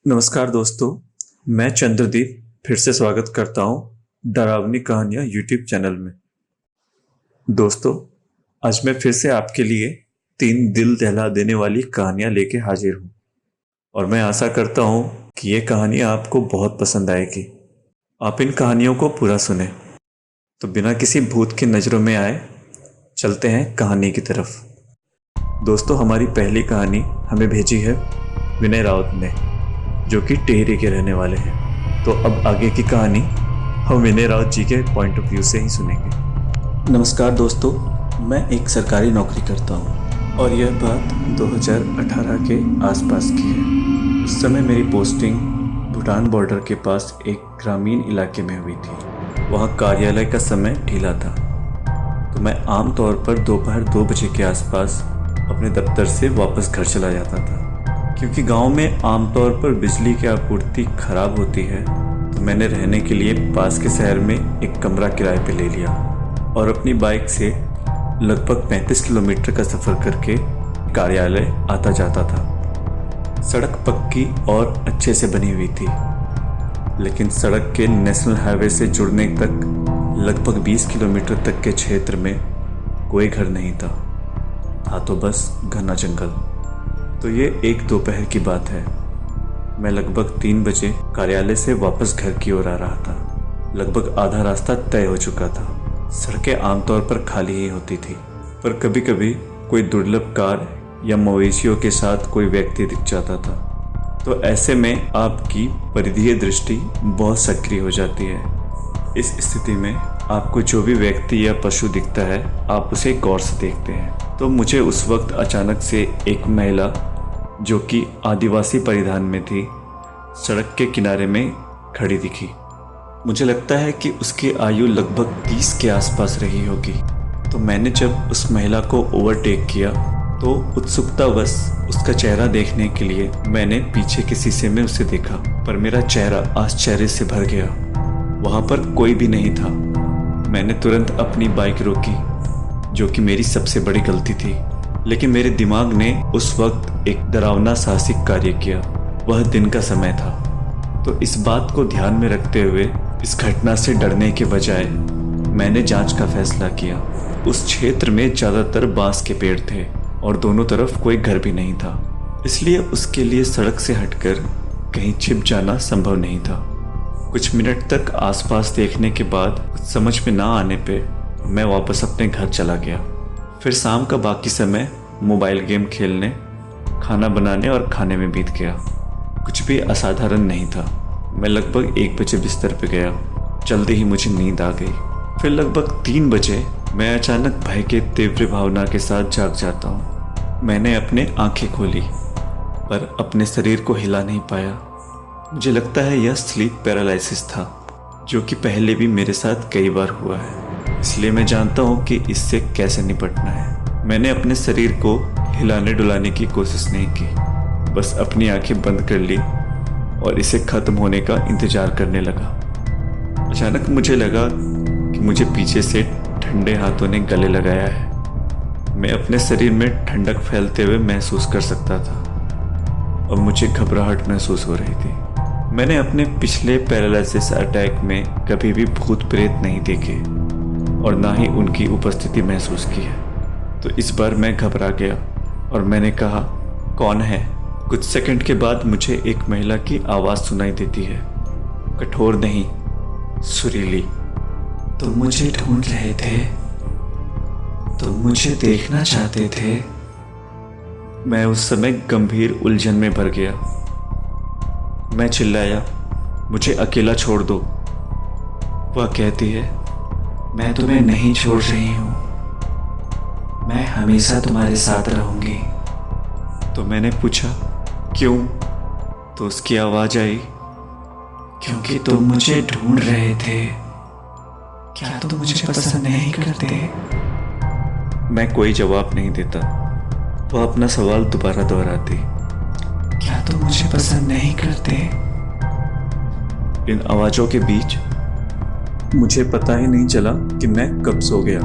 नमस्कार दोस्तों, मैं चंद्रदीप फिर से स्वागत करता हूँ डरावनी कहानियाँ यूट्यूब चैनल में। दोस्तों, आज मैं फिर से आपके लिए 3 दिल दहला देने वाली कहानियाँ लेके हाजिर हूँ और मैं आशा करता हूँ कि ये कहानियाँ आपको बहुत पसंद आएगी। आप इन कहानियों को पूरा सुने। तो बिना किसी भूत की नज़रों में आए चलते हैं कहानी की तरफ। दोस्तों, हमारी पहली कहानी हमें भेजी है विनय राउत ने, जो कि टिहरी के रहने वाले हैं। तो अब आगे की कहानी हम विनय राउत जी के पॉइंट ऑफ व्यू से ही सुनेंगे। नमस्कार दोस्तों, मैं एक सरकारी नौकरी करता हूँ और यह बात 2018 के आसपास की है। उस समय मेरी पोस्टिंग भूटान बॉर्डर के पास एक ग्रामीण इलाके में हुई थी। वहाँ कार्यालय का समय ढीला था, तो मैं आमतौर पर दोपहर 2 बजे के आसपास अपने दफ्तर से वापस घर चला जाता था। क्योंकि गांव में आमतौर पर बिजली की आपूर्ति खराब होती है, तो मैंने रहने के लिए पास के शहर में एक कमरा किराए पे ले लिया और अपनी बाइक से लगभग 35 किलोमीटर का सफ़र करके कार्यालय आता जाता था। सड़क पक्की और अच्छे से बनी हुई थी, लेकिन सड़क के नेशनल हाईवे से जुड़ने तक लगभग 20 किलोमीटर तक के क्षेत्र में कोई घर नहीं था तो बस घना जंगल। तो ये एक दोपहर की बात है। मैं लगभग 3 बजे कार्यालय से वापस घर की ओर आ रहा था। लगभग आधा रास्ता तय हो चुका था। सड़कें आमतौर पर खाली ही होती थी, पर कभी कभी कोई दुर्लभ कार या मवेशियों के साथ कोई व्यक्ति दिख जाता था। तो ऐसे में आपकी परिधीय दृष्टि बहुत सक्रिय हो जाती है। इस स्थिति में आपको जो भी व्यक्ति या पशु दिखता है, आप उसे गौर से देखते हैं। तो मुझे उस वक्त अचानक से एक महिला, जो कि आदिवासी परिधान में थी, सड़क के किनारे में खड़ी दिखी। मुझे लगता है कि उसकी आयु लगभग 30 के आसपास रही होगी। तो मैंने जब उस महिला को ओवरटेक किया तो उत्सुकतावश उसका चेहरा देखने के लिए मैंने पीछे के शीशे में उसे देखा, पर मेरा चेहरा आश्चर्य से भर गया। वहाँ पर कोई भी नहीं था। मैंने तुरंत अपनी बाइक रोकी, जो कि मेरी सबसे बड़ी गलती थी, लेकिन मेरे दिमाग ने उस वक्त एक डरावना साहसिक कार्य किया। वह दिन का समय था, तो इस बात को ध्यान में रखते हुए इस घटना से डरने के बजाय मैंने जांच का फैसला किया। उस क्षेत्र में ज़्यादातर बांस के पेड़ थे और दोनों तरफ कोई घर भी नहीं था, इसलिए उसके लिए सड़क से हटकर कहीं छिप जाना संभव नहीं था। कुछ मिनट तक आसपास देखने के बाद कुछ समझ में ना आने पे मैं वापस अपने घर चला गया। फिर शाम का बाकी समय मोबाइल गेम खेलने, खाना बनाने और खाने में बीत गया। कुछ भी असाधारण नहीं था। मैं लगभग 1 बजे बिस्तर पर गया। जल्दी ही मुझे नींद आ गई। फिर लगभग 3 बजे मैं अचानक भय के तीव्र भावना के साथ जाग जाता हूँ। मैंने अपने आंखें खोली, पर अपने शरीर को हिला नहीं पाया। मुझे लगता है यह स्लीप पैरालिसिस था, जो कि पहले भी मेरे साथ कई बार हुआ है, इसलिए मैं जानता हूँ कि इससे कैसे निपटना है। मैंने अपने शरीर को हिलाने डुलाने की कोशिश नहीं की, बस अपनी आंखें बंद कर ली और इसे ख़त्म होने का इंतज़ार करने लगा। अचानक मुझे लगा कि मुझे पीछे से ठंडे हाथों ने गले लगाया है। मैं अपने शरीर में ठंडक फैलते हुए महसूस कर सकता था और मुझे घबराहट महसूस हो रही थी। मैंने अपने पिछले पैरालिसिस अटैक में कभी भी भूत प्रेत नहीं देखे और ना ही उनकी उपस्थिति महसूस की है। तो इस बार मैं घबरा गया और मैंने कहा, कौन है? कुछ सेकंड के बाद मुझे एक महिला की आवाज़ सुनाई देती है, कठोर नहीं, सुरीली। तुम मुझे ढूंढ रहे थे? तुम मुझे देखना चाहते थे? मैं उस समय गंभीर उलझन में भर गया। मैं चिल्लाया, मुझे अकेला छोड़ दो। वह कहती है, मैं तुम्हें नहीं छोड़ रही हूँ, मैं हमेशा तुम्हारे साथ रहूंगी। तो मैंने पूछा, क्यों? तो उसकी आवाज़ आई, क्योंकि तुम मुझे ढूंढ रहे थे। क्या तुम मुझे पसंद नहीं करते? मैं कोई जवाब नहीं देता। वह अपना सवाल दोबारा दोहराती, क्या तुम मुझे पसंद नहीं करते? इन आवाज़ों के बीच मुझे पता ही नहीं चला कि मैं कब सो गया।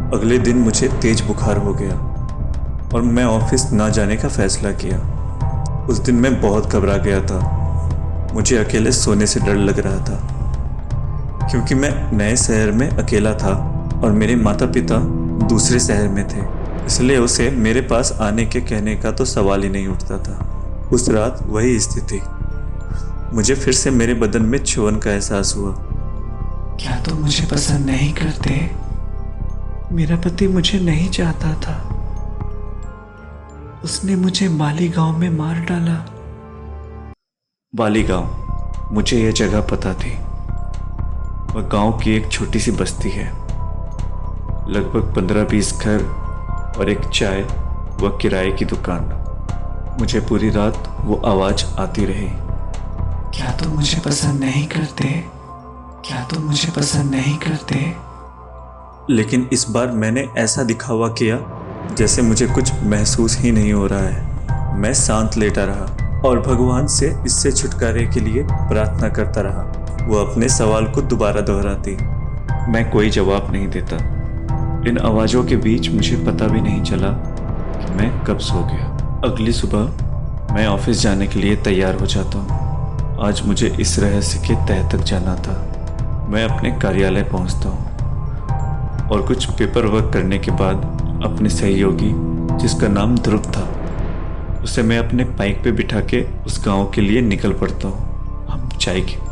अगले दिन मुझे तेज बुखार हो गया और मैं ऑफिस ना जाने का फैसला किया। उस दिन मैं बहुत घबरा गया था मुझे अकेले सोने से डर लग रहा था, क्योंकि मैं नए शहर में अकेला था और मेरे माता पिता दूसरे शहर में थे। इसलिए उसे मेरे पास आने के कहने का तो सवाल ही नहीं उठता था। उस रात वही स्थिति। मुझे फिर से मेरे बदन में छुअन का एहसास हुआ। क्या तुम मुझे पसंद नहीं करते? मेरा पति मुझे नहीं चाहता था। उसने मुझे मालीगांव में मार डाला। बालीगांव, मुझे यह जगह पता थी। वह गांव की एक छोटी सी बस्ती है। लगभग 15-20 घर और एक चाय व किराए की दुकान। मुझे पूरी रात वो आवाज आती रही। क्या तुम मुझे पसंद नहीं करते? क्या तुम मुझे पसंद नहीं करते? लेकिन इस बार मैंने ऐसा दिखावा किया जैसे मुझे कुछ महसूस ही नहीं हो रहा है। मैं शांत लेटा रहा और भगवान से इससे छुटकारे के लिए प्रार्थना करता रहा। वो अपने सवाल को दोबारा दोहराती। मैं कोई जवाब नहीं देता। इन आवाज़ों के बीच मुझे पता भी नहीं चला कि मैं कब सो गया। अगली सुबह मैं ऑफिस जाने के लिए तैयार हो जाता हूँ। आज मुझे इस रहस्य के तह तक जाना था। मैं अपने कार्यालय पहुँचता हूँ और कुछ पेपर वर्क करने के बाद अपने सहयोगी, जिसका नाम ध्रुव था, उसे मैं अपने बाइक पे बिठा के उस गांव के लिए निकल पड़ता हूँ।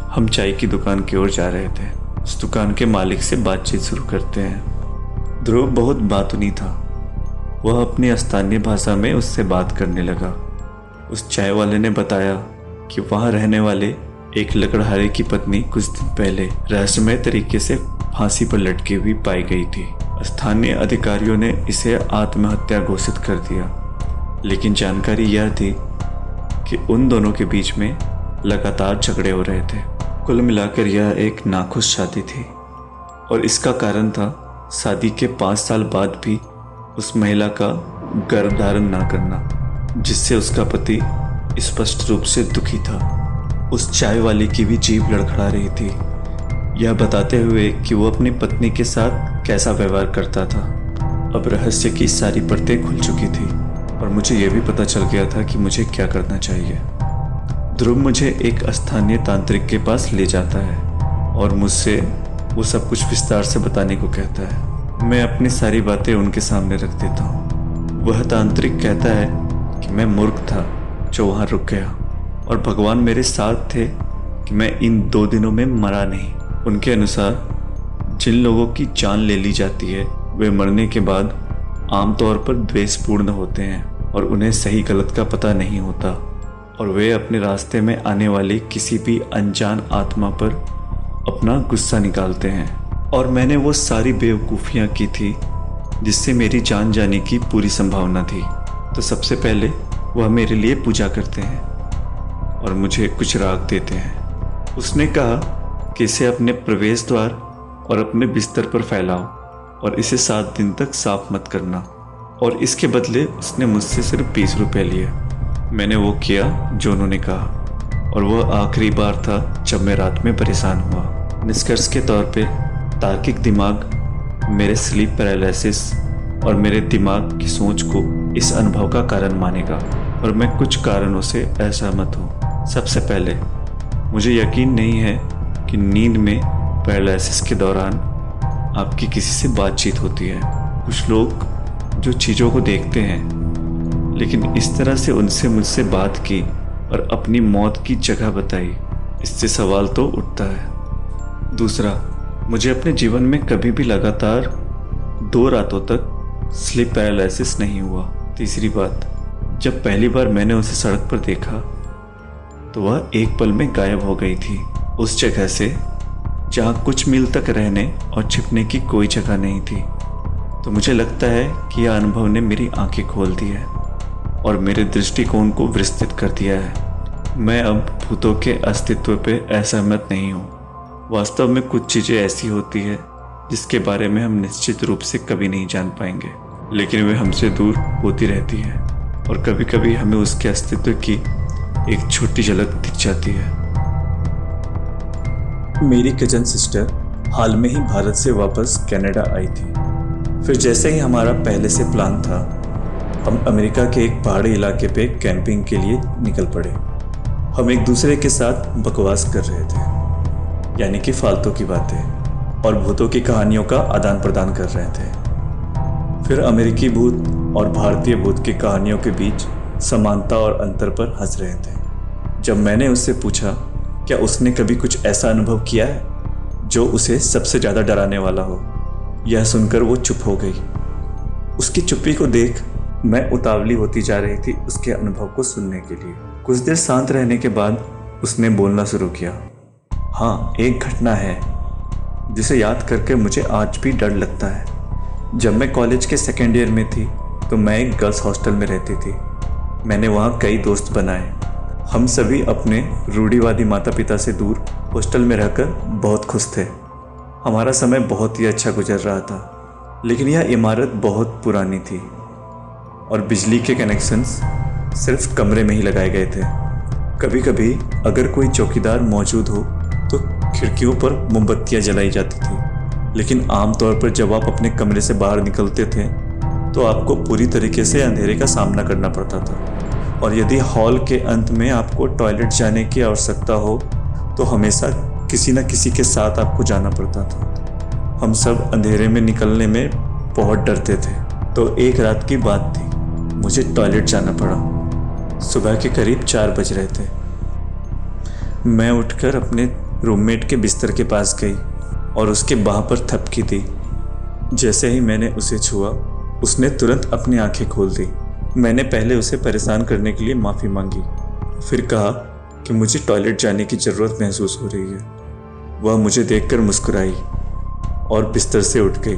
हम चाय की दुकान की ओर जा रहे थे। उस दुकान के मालिक से बातचीत शुरू करते हैं। ध्रुव बहुत बातूनी था। वह अपनी स्थानीय भाषा में उससे बात करने लगा। उस चाय वाले ने बताया कि वहाँ रहने वाले एक लकड़हारे की पत्नी कुछ दिन पहले रहस्यमय तरीके से फांसी पर लटकी हुई पाई गई थी। स्थानीय अधिकारियों ने इसे आत्महत्या घोषित कर दिया, लेकिन जानकारी यह थी कि उन दोनों के बीच में लगातार झगड़े हो रहे थे। कुल मिलाकर यह एक नाखुश शादी थी और इसका कारण था शादी के 5 साल बाद भी उस महिला का गर्भधारण ना करना, जिससे उसका पति स्पष्ट रूप से दुखी था। उस चाय वाले की भी जीभ लड़खड़ा रही थी, यह बताते हुए कि वो अपनी पत्नी के साथ कैसा व्यवहार करता था। अब रहस्य की सारी परतें खुल चुकी थी और मुझे यह भी पता चल गया था कि मुझे क्या करना चाहिए। ध्रुव मुझे एक स्थानीय तांत्रिक के पास ले जाता है और मुझसे वो सब कुछ विस्तार से बताने को कहता है। मैं अपनी सारी बातें उनके सामने रख देता हूँ। वह तांत्रिक कहता है कि मैं मूर्ख था जो वहाँ रुक गया और भगवान मेरे साथ थे कि मैं इन 2 दिनों में मरा नहीं। उनके अनुसार जिन लोगों की जान ले ली जाती है वे मरने के बाद आमतौर पर द्वेषपूर्ण होते हैं और उन्हें सही गलत का पता नहीं होता और वे अपने रास्ते में आने वाली किसी भी अनजान आत्मा पर अपना गुस्सा निकालते हैं। और मैंने वो सारी बेवकूफ़ियाँ की थी जिससे मेरी जान जाने की पूरी संभावना थी। तो सबसे पहले वह मेरे लिए पूजा करते हैं और मुझे कुछ राग देते हैं। उसने कहा कि इसे अपने प्रवेश द्वार और अपने बिस्तर पर फैलाओ और इसे 7 दिन तक साफ मत करना। और इसके बदले उसने मुझसे सिर्फ 20 रुपये लिए। मैंने वो किया जो उन्होंने कहा और वह आखिरी बार था जब मैं रात में परेशान हुआ। निष्कर्ष के तौर पे तार्किक दिमाग मेरे स्लीप पैरालिसिस और मेरे दिमाग की सोच को इस अनुभव का कारण मानेगा और मैं कुछ कारणों से असहमत हूँ। सबसे पहले मुझे यकीन नहीं है कि नींद में पैरालिसिस के दौरान आपकी किसी से बातचीत होती है। कुछ लोग जो चीज़ों को देखते हैं, लेकिन इस तरह से उनसे मुझसे बात की और अपनी मौत की जगह बताई, इससे सवाल तो उठता है। दूसरा, मुझे अपने जीवन में कभी भी लगातार 2 रातों तक स्लीप पैरालिसिस नहीं हुआ। तीसरी बात, जब पहली बार मैंने उसे सड़क पर देखा तो वह एक पल में गायब हो गई थी, उस जगह से जहाँ कुछ मील तक रहने और छिपने की कोई जगह नहीं थी। तो मुझे लगता है कि यह अनुभव ने मेरी आंखें खोल दी है और मेरे दृष्टिकोण को विस्तृत कर दिया है। मैं अब भूतों के अस्तित्व पे असहमत नहीं हूँ। वास्तव में कुछ चीज़ें ऐसी होती है जिसके बारे में हम निश्चित रूप से कभी नहीं जान पाएंगे, लेकिन वे हमसे दूर होती रहती है और कभी कभी हमें उसके अस्तित्व की एक छोटी झलक दिख जाती है। मेरी कजन सिस्टर हाल में ही भारत से वापस कनाडा आई थी। फिर जैसे ही हमारा पहले से प्लान था, हम अमेरिका के एक पहाड़ी इलाके पे कैंपिंग के लिए निकल पड़े। हम एक दूसरे के साथ बकवास कर रहे थे, यानी कि फालतू की बातें और भूतों की कहानियों का आदान प्रदान कर रहे थे। फिर अमेरिकी भूत और भारतीय भूत की कहानियों के बीच समानता और अंतर पर हंस रहे थे। जब मैंने उससे पूछा क्या उसने कभी कुछ ऐसा अनुभव किया है जो उसे सबसे ज़्यादा डराने वाला हो, यह सुनकर वो चुप हो गई। उसकी चुप्पी को देख मैं उतावली होती जा रही थी उसके अनुभव को सुनने के लिए। कुछ देर शांत रहने के बाद उसने बोलना शुरू किया। हाँ, एक घटना है जिसे याद करके मुझे आज भी डर लगता है। जब मैं कॉलेज के सेकेंड ईयर में थी तो मैं एक गर्ल्स हॉस्टल में रहती थी। मैंने वहाँ कई दोस्त बनाए। हम सभी अपने रूढ़िवादी माता पिता से दूर हॉस्टल में रहकर बहुत खुश थे। हमारा समय बहुत ही अच्छा गुजर रहा था, लेकिन यह इमारत बहुत पुरानी थी और बिजली के कनेक्शंस सिर्फ कमरे में ही लगाए गए थे। कभी कभी अगर कोई चौकीदार मौजूद हो तो खिड़कियों पर मोमबत्तियां जलाई जाती थी, लेकिन आमतौर पर जब आप अपने कमरे से बाहर निकलते थे तो आपको पूरी तरीके से अंधेरे का सामना करना पड़ता था। और यदि हॉल के अंत में आपको टॉयलेट जाने की आवश्यकता हो तो हमेशा किसी न किसी के साथ आपको जाना पड़ता था। हम सब अंधेरे में निकलने में बहुत डरते थे। तो एक रात की बात थी, मुझे टॉयलेट जाना पड़ा। सुबह के करीब 4 बज रहे थे। मैं उठकर अपने रूममेट के बिस्तर के पास गई और उसके बाह पर थपकी दी। जैसे ही मैंने उसे छुआ उसने तुरंत अपनी आंखें खोल दी। मैंने पहले उसे परेशान करने के लिए माफ़ी मांगी, फिर कहा कि मुझे टॉयलेट जाने की ज़रूरत महसूस हो रही है। वह मुझे देखकर मुस्कुराई और बिस्तर से उठ गई।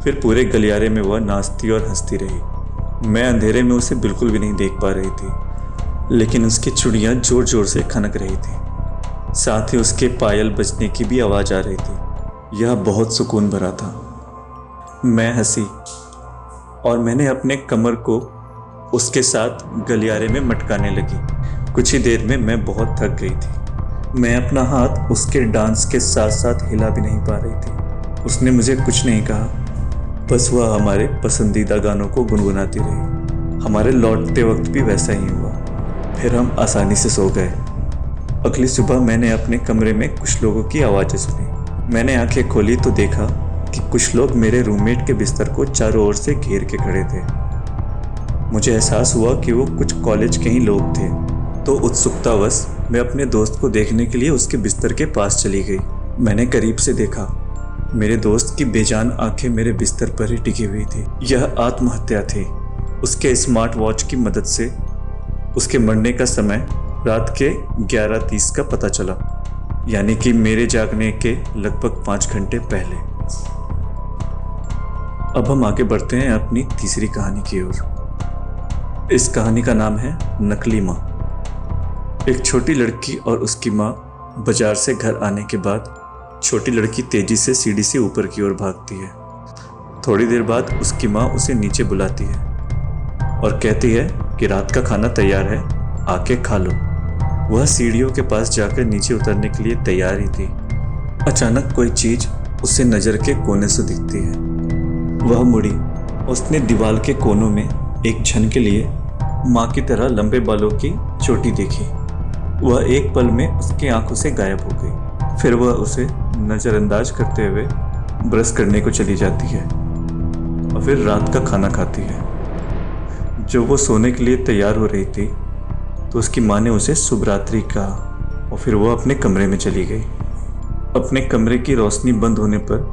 फिर पूरे गलियारे में वह नाचती और हंसती रही। मैं अंधेरे में उसे बिल्कुल भी नहीं देख पा रही थी, लेकिन उसकी चूड़ियाँ ज़ोर ज़ोर से खनक रही थी। साथ ही उसके पायल बजने की भी आवाज़ आ रही थी। यह बहुत सुकून भरा था। मैं हंसी और मैंने अपने कमर को उसके साथ गलियारे में मटकाने लगी। कुछ ही देर में मैं बहुत थक गई थी। मैं अपना हाथ उसके डांस के साथ साथ हिला भी नहीं पा रही थी। उसने मुझे कुछ नहीं कहा, बस वह हमारे पसंदीदा गानों को गुनगुनाती रही। हमारे लौटते वक्त भी वैसा ही हुआ। फिर हम आसानी से सो गए। अगली सुबह मैंने अपने कमरे में कुछ लोगों की आवाज़ें सुनी। मैंने आंखें खोली तो देखा कि कुछ लोग मेरे रूममेट के बिस्तर को चारों ओर से घेर के खड़े थे। मुझे एहसास हुआ कि वो कुछ कॉलेज के ही लोग थे, तो उत्सुकतावश मैं अपने दोस्त को देखने के लिए उसके बिस्तर के पास चली गई। मैंने करीब से देखा। मेरे दोस्त की बेजान आंखें मेरे बिस्तर पर ही टिकी हुई थी। यह आत्महत्या थी। उसके स्मार्ट वॉच की मदद से उसके मरने का समय रात के 11:30 का पता चला, यानी कि मेरे जागने के लगभग 5 घंटे पहले। अब हम आगे बढ़ते हैं अपनी तीसरी कहानी की ओर। इस कहानी का नाम है नकली माँ। एक छोटी लड़की और उसकी माँ बाजार से घर आने के बाद छोटी लड़की तेजी से सीढ़ी से ऊपर की ओर भागती है। थोड़ी देर बाद उसकी माँ उसे नीचे बुलाती है और कहती है कि रात का खाना तैयार है, आके खा लो। वह सीढ़ियों के पास जाकर नीचे उतरने के लिए तैयार ही थी। अचानक कोई चीज उसे नजर के कोने से दिखती है। वह मुड़ी। उसने दीवार के कोनों में एक क्षण के लिए माँ की तरह लंबे बालों की चोटी देखी। वह एक पल में उसकी आंखों से गायब हो गई। फिर वह उसे नज़रअंदाज करते हुए ब्रश करने को चली जाती है और फिर रात का खाना खाती है। जब वो सोने के लिए तैयार हो रही थी तो उसकी माँ ने उसे शुभ रात्रि कहा और फिर वो अपने कमरे में चली गई। अपने कमरे की रोशनी बंद होने पर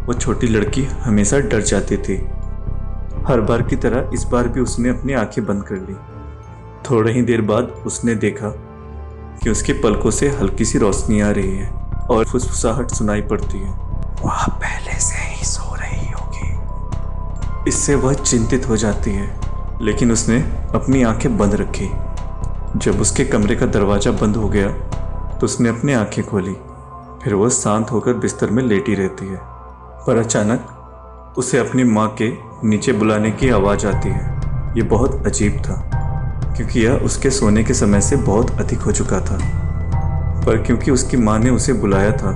वो छोटी लड़की हमेशा डर जाती थी। हर बार की तरह इस बार भी उसने अपनी आंखें बंद कर ली। थोड़ी ही देर बाद उसने देखा कि उसके पलकों से हल्की सी रोशनी आ रही है और फुसफुसाहट सुनाई पड़ती है। वह पहले से ही सो रही होगी। इससे वह चिंतित हो जाती है, लेकिन उसने अपनी आंखें बंद रखी। जब उसके कमरे का दरवाज़ा बंद हो गया तो उसने अपनी आंखें खोली। फिर वह शांत होकर बिस्तर में लेटी रहती है, पर अचानक उसे अपनी माँ के नीचे बुलाने की आवाज़ आती है। ये बहुत अजीब था, क्योंकि यह उसके सोने के समय से बहुत अधिक हो चुका था। पर क्योंकि उसकी माँ ने उसे बुलाया था,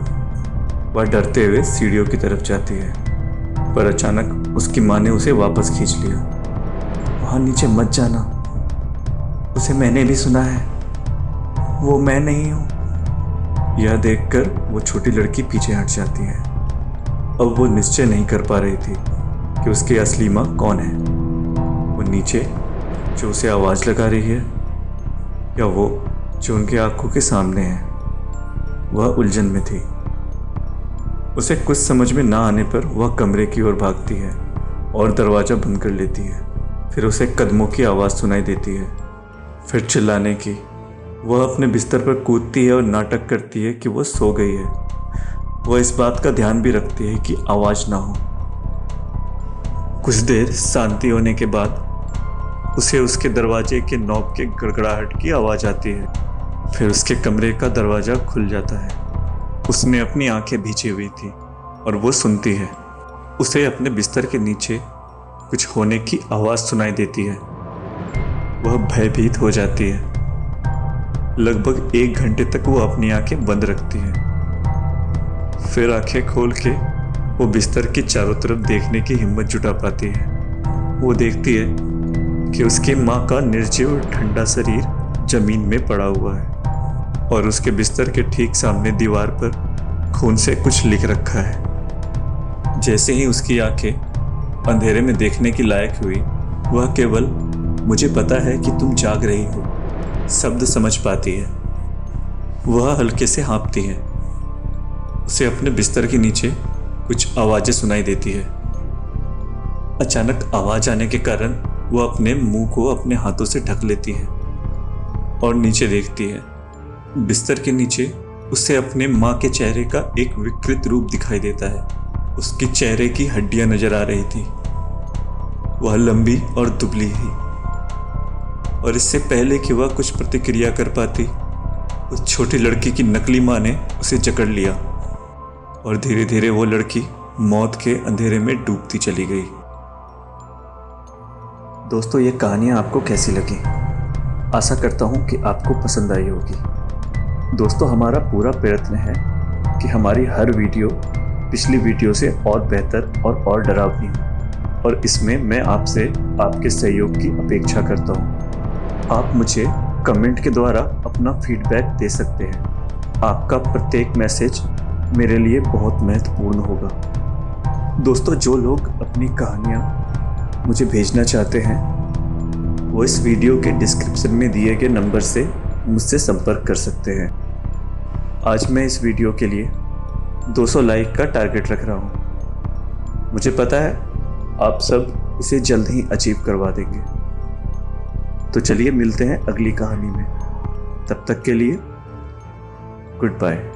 वह डरते हुए सीढ़ियों की तरफ जाती है। पर अचानक उसकी माँ ने उसे वापस खींच लिया। वहाँ नीचे मत जाना, उसे मैंने भी सुना है। वो मैं नहीं हूँ। यह देखकर वो छोटी लड़की पीछे हट जाती है। अब वो निश्चय नहीं कर पा रही थी कि उसकी असली माँ कौन है। वो नीचे जो उसे आवाज़ लगा रही है या वो जो उनकी आंखों के सामने है। वह उलझन में थी। उसे कुछ समझ में ना आने पर वह कमरे की ओर भागती है और दरवाज़ा बंद कर लेती है। फिर उसे कदमों की आवाज़ सुनाई देती है, फिर चिल्लाने की। वह अपने बिस्तर पर कूदती है और नाटक करती है कि वह सो गई है। वह इस बात का ध्यान भी रखती है कि आवाज़ ना हो। कुछ देर शांति होने के बाद उसे उसके दरवाजे के नॉब के गड़गड़ाहट की आवाज़ आती है। फिर उसके कमरे का दरवाज़ा खुल जाता है। उसने अपनी आंखें भींची हुई थी और वो सुनती है। उसे अपने बिस्तर के नीचे कुछ होने की आवाज़ सुनाई देती है। वह भयभीत हो जाती है। लगभग 1 घंटे तक वो अपनी आंखें बंद रखती है। फिर आंखें खोल के वो बिस्तर की चारों तरफ देखने की हिम्मत जुटा पाती है। वो देखती है कि उसकी माँ का निर्जीव और ठंडा शरीर जमीन में पड़ा हुआ है और उसके बिस्तर के ठीक सामने दीवार पर खून से कुछ लिख रखा है। जैसे ही उसकी आंखें अंधेरे में देखने की लायक हुई, वह केवल "मुझे पता है कि तुम जाग रही हो" शब्द समझ पाती है। वह हल्के से हाँफती है। उसे अपने बिस्तर के नीचे कुछ आवाज़ें सुनाई देती है। अचानक आवाज़ आने के कारण वह अपने मुंह को अपने हाथों से ढक लेती है और नीचे देखती है। बिस्तर के नीचे उसे अपने माँ के चेहरे का एक विकृत रूप दिखाई देता है। उसकी चेहरे की हड्डियां नजर आ रही थी। वह लंबी और दुबली थी और इससे पहले कि वह कुछ प्रतिक्रिया कर पाती, उस छोटी लड़की की नकली माँ ने उसे जकड़ लिया और धीरे धीरे वो लड़की मौत के अंधेरे में डूबती चली गई। दोस्तों, ये कहानियाँ आपको कैसी लगी? आशा करता हूँ कि आपको पसंद आई होगी। दोस्तों, हमारा पूरा प्रयत्न है कि हमारी हर वीडियो पिछली वीडियो से और बेहतर और डरावनी हो, और इसमें मैं आपसे आपके सहयोग की अपेक्षा करता हूँ। आप मुझे कमेंट के द्वारा अपना फीडबैक दे सकते हैं। आपका प्रत्येक मैसेज मेरे लिए बहुत महत्वपूर्ण होगा। दोस्तों, जो लोग अपनी कहानियाँ मुझे भेजना चाहते हैं, वो इस वीडियो के डिस्क्रिप्शन में दिए गए नंबर से मुझसे संपर्क कर सकते हैं। आज मैं इस वीडियो के लिए 200 लाइक का टारगेट रख रहा हूँ। मुझे पता है आप सब इसे जल्द ही अचीव करवा देंगे। तो चलिए मिलते हैं अगली कहानी में। तब तक के लिए गुड बाय।